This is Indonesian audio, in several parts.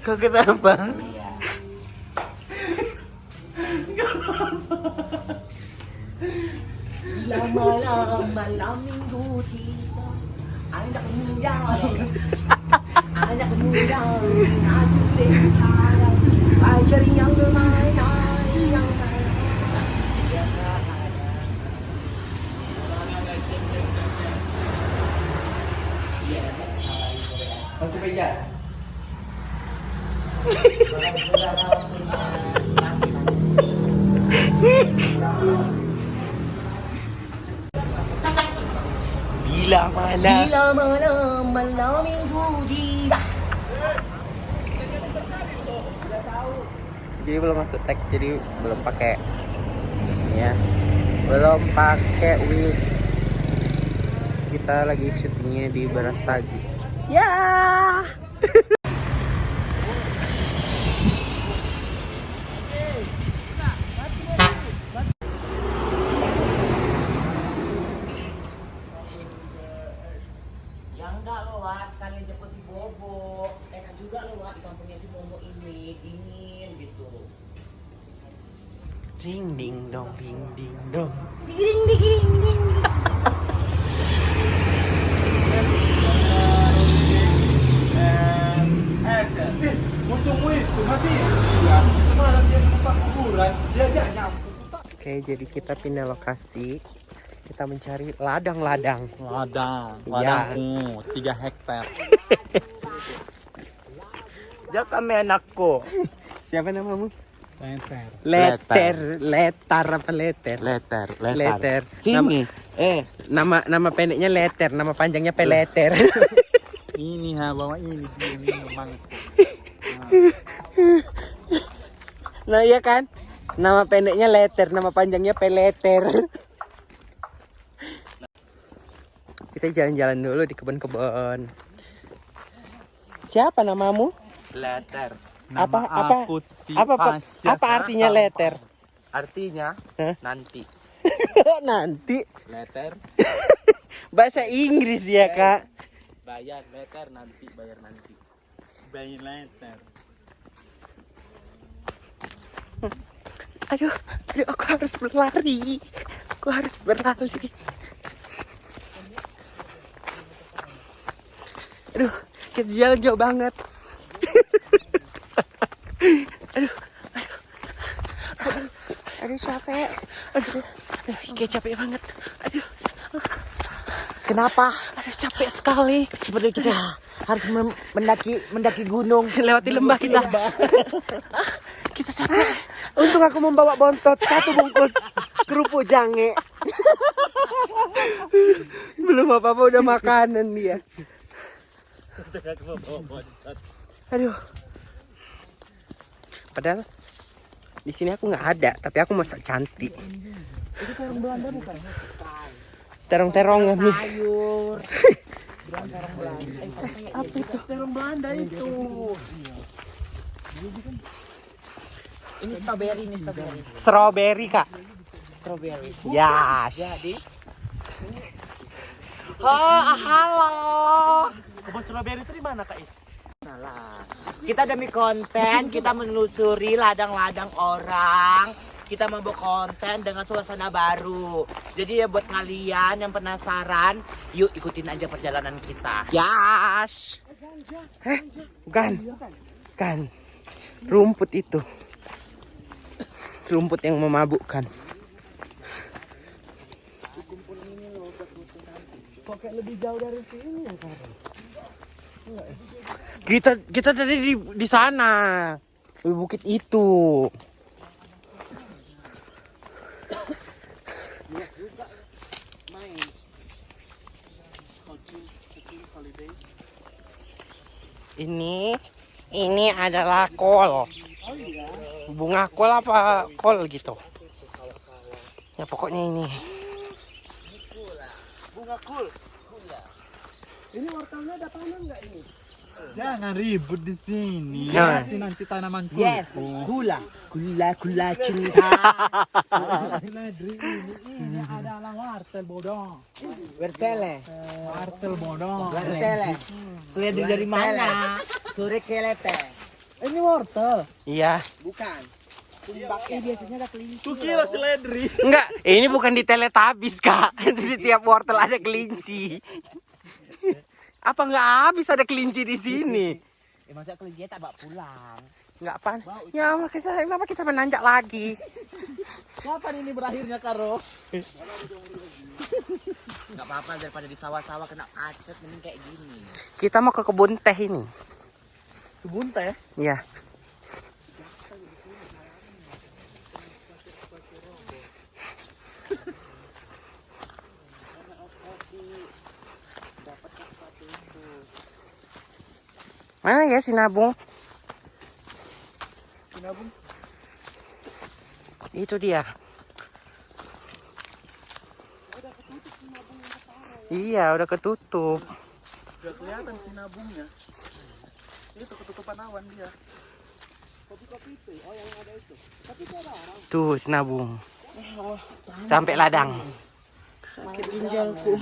Kok kenapa? Bila malam minggu tiba, anak muda, anak muda, aku dengar, ajar yang bermain, yang Aku beja. Bila malam minggu tiba. Jadi belum masuk tag, jadi belum pakai ini ya. Belum pakai wig. Kita lagi syutingnya di Brastagi. Ya. Enggak loh, Wak. Sekalian jemput si Bobo. Enak juga loh, Wak. Di kampungnya si Bobo ini dingin gitu. Ding ding dong, ding ding dong. Ding ding ding ding. Action. Untung itu mati. Ya, semalam dia menumpang kuburan. Dia nyampe. Oke, jadi kita pindah lokasi. Kita mencari ladang-ladang. Ladangku 3 hektar. Jak kami anakku. Siapa namamu? Leter. Letar apa leter? Leter. Sini. Nama pendeknya leter, nama panjangnya peleter. Ini bawa ini memang. Nah iya kan? Nama pendeknya leter, nama panjangnya peleter. Kita jalan-jalan dulu di kebun-kebun. Siapa namamu? Leter. Apa artinya leter? Artinya Hah? nanti. Nanti Leter bahasa Inggris ya, Kak. bayar leter nanti, bayar nanti. Bayar leter. Aduh, aku harus berlari. Aduh, kita jalan jauh banget. Aduh, capek. Aduh, kayak capek banget. Aduh. Kenapa? Aduh, capek sekali. Seperti kita harus mendaki gunung, Lewati lembah kita. Kita capek. Untung aku membawa bontot 1 bungkus kerupuk jange. Belum apa-apa udah makanan dia. Aduh. Padahal di sini aku nggak ada, tapi aku mau cantik. Itu terong Belanda bukan? Terong-terongan nih. Sayur. Terong Belanda. Apa itu? Terong Belanda itu. Ini strawberry, Strawberry, Kak. Strawberry. Yes. Jadi. Halo. Kebun strawberry itu di mana, Kak Is? Kita demi konten, kita menelusuri ladang-ladang orang. Kita membuat konten dengan suasana baru. Jadi ya buat kalian yang penasaran, yuk ikutin aja perjalanan kita. Yes. Bukan. Kan. Rumput itu. Rumput yang memabukkan. Kok kayak lebih jauh dari sini ya, Kak? Kita tadi di sana. Di bukit itu. Ini adalah kol. Bunga kol apa kol gitu. Ya pokoknya ini. Bunga kul. Ini wortelnya ada tanam nggak ini? Jangan ribut di sini. Ya. Kasih nanti tanaman Yes, kulku. gula cinta. Ladri ini adalah wortel bodong. Bertele. Wortel bodong. Bertele. Seledri dari mana? Sore kelete. Ini wortel. Iya. Bukan. Tumbaknya biasanya ada kelinci. Ku kira seledri. Enggak, ini bukan di Teletubbies, Kak. Di tiap wortel ada kelinci. Apa nggak habis ada kelinci di sini? Masa kelinci tak bawa pulang. Nggak pan. Ya Allah, kenapa kita menanjak lagi? Kapan ini berakhirnya Karo? Nggak apa-apa daripada di sawah-sawah kena macet mending kayak gini. Kita mau ke kebun teh ini. Kebun teh. Iya. Mana ya sinabung? Sinabung. Itu dia. Iya, udah ketutup. Udah kelihatan sinabungnya. Itu ketutupan awan dia. Kopi-kopi itu. Oh, yang ada itu. Tapi itu ada orang. Tuh sinabung. Sampai ladang. Sakit ginjalku.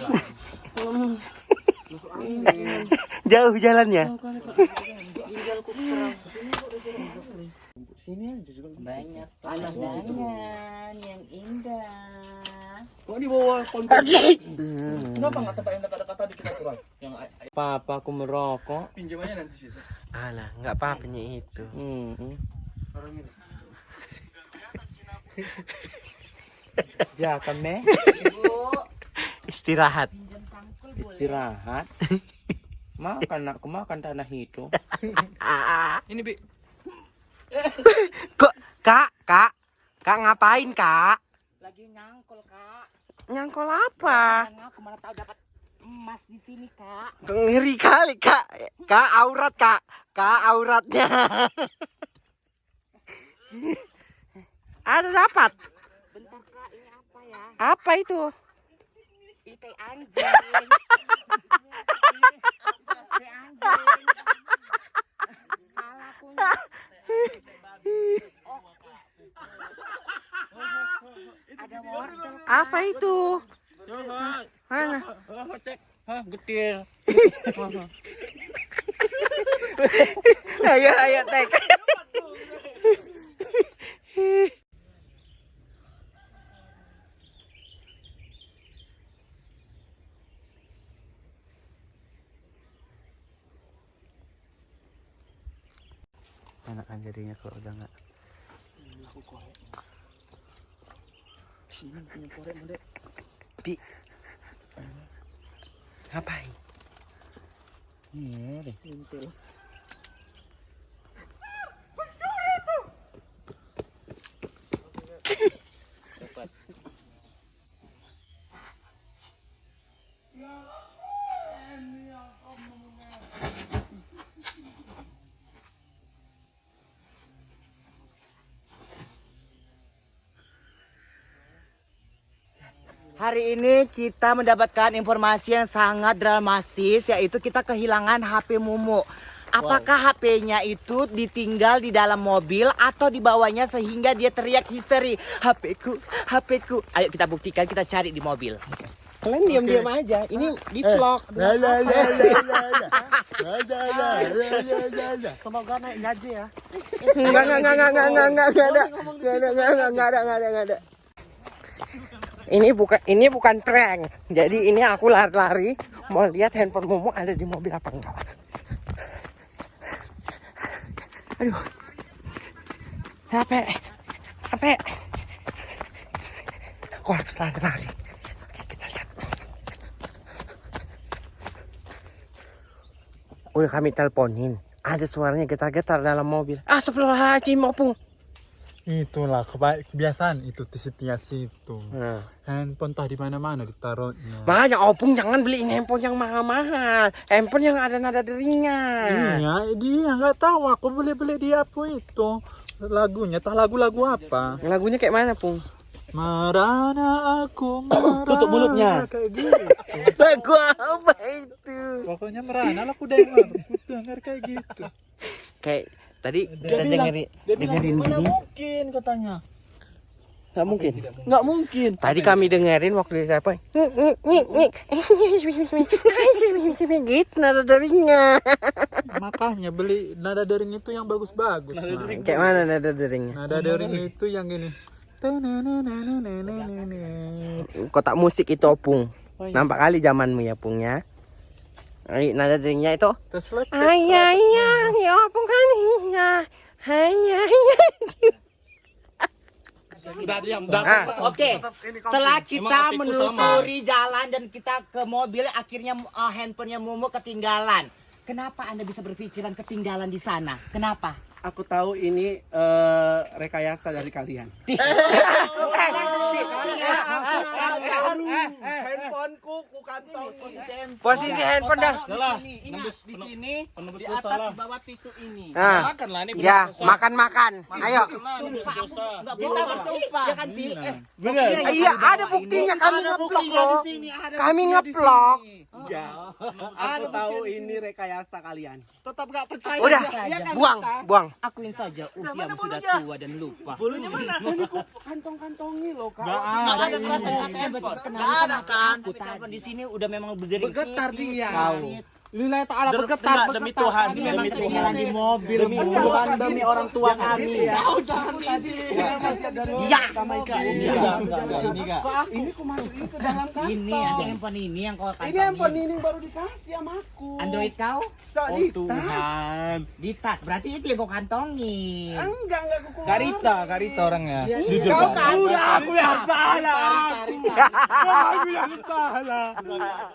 Jauh jalannya. Ginjalku keserang. Sini aja juga. Banyak pandangan yang indah. Kok di bawah konten? Kenapa nggak tempat yang dekat-dekat tadi kita turun? Yang Papa aku merokok. pinjamannya nanti situ. Alah, nggak apa-apanya itu. Orang ini. Jangan meh. Istirahat. Istirahat. Makan aku makan tanah itu. Ini Bi. Kok, Kak ngapain, Kak? Lagi nyangkul, Kak. Nyangkol apa? Karena aku mana tahu dapat emas di sini, Kak. Ngeri kali, Kak. Kak aurat, Kak. Kak auratnya. Ada dapat. Bentar, Kak, ini apa ya? Apa itu? Ikai anjing. Ikai anjing. Salah aku. Ada wortel. Apa itu? Coba. Mana? Cek. Hah, getir. Ayo, Tek. Enakan jadinya kalau udah nggak. Sini punya korek Mode. Pi. Ngapain? Ini deh. Intil. Hari ini kita mendapatkan informasi yang sangat dramatis, yaitu kita kehilangan HP Mumu. Apakah HP-nya itu ditinggal di dalam mobil atau dibawanya sehingga dia teriak histeri, HP-ku, HP-ku. Ayo kita buktikan, kita cari di mobil. Kalian diam-diam aja. Ini di vlog. Semoga naik aja ya. Enggak ada. Ini bukan prank. Jadi ini aku lari-lari mau lihat handphone Mumu ada di mobil apa enggak. Aduh. HP. Aku harus lari-lari. Oke, kita lihat. Udah kami teleponin. Ada suaranya getar-getar dalam mobil. Astagfirullahaladzim, Opung. Itulah kebiasaan itu di setiap situ. Nah. Handphone tah di mana-mana ditaruhnya. Makanya Opung jangan beliin handphone yang mahal-mahal. Handphone yang ada nada deringnya. Iya, dia nggak tahu aku beli di apa itu. Lagunya tah lagu-lagu apa? Lagunya kayak mana, Pung? Marana aku marah. Tutup mulutnya. Kayak gitu. Lagu apa itu? Pokoknya merana lah aku dengar kayak gitu. Kayak tadi kita dengerin Mana gini. mungkin katanya. Nggak mungkin. Nggak mungkin. Tadi kami dengerin waktu di apa? Gitu nada deringnya. Makanya beli nada dering itu yang bagus-bagus. Kayak mana nada deringnya? Nada dering itu yang gini. Kotak musik itu Opung. Nampak kali zamanmu ya Pung ya. Nada deringnya itu. Terus lepet. Ayah ya Opung kan ya. Ayah. Oke, setelah kita menelusuri jalan dan kita ke mobil, akhirnya handphonenya Mumu ketinggalan. Kenapa Anda bisa berpikiran ketinggalan di sana? Kenapa? Aku tahu ini rekayasa dari kalian. Handphoneku ku kantong. Posisi handphone dah. Di sini di atas bawah tisu ini. Ah. Ya, makan. Ayo. Enggak kita bersumpah. Ya kan, Ti? Bener. Iya, ada buktinya kami ngeplok loh. Kami ngeplok. Ya. Aku tahu ini rekayasa kalian. Tetap gak percaya. Udah, buang. Akuin saja usiamu sudah tua dan lupa. Bulunya mana? Ini ku kantong-kantongi loh, Kak. Kenapa kan? Di sini udah memang berdiri. Bergetar dia. Tahu. Lillahi ta'ala bergetar Demi Tuhan, Ini memang demi ketinggalan di mobil, bukan demi orang tua kami. Jangan tadi. Masih ada Iya. sama Ika. Iya. Ini Kak. Kok ini ku masukin ke dalam kantong. Ini handphone ini yang kau Ini handphone ini baru dikasih sama aku. Android kau? Oh Tuhan. Di tas. Berarti itu yang kau kantongin. Enggak aku. Karita orangnya. Kau kan udah aku yang salah. Aku yang salah.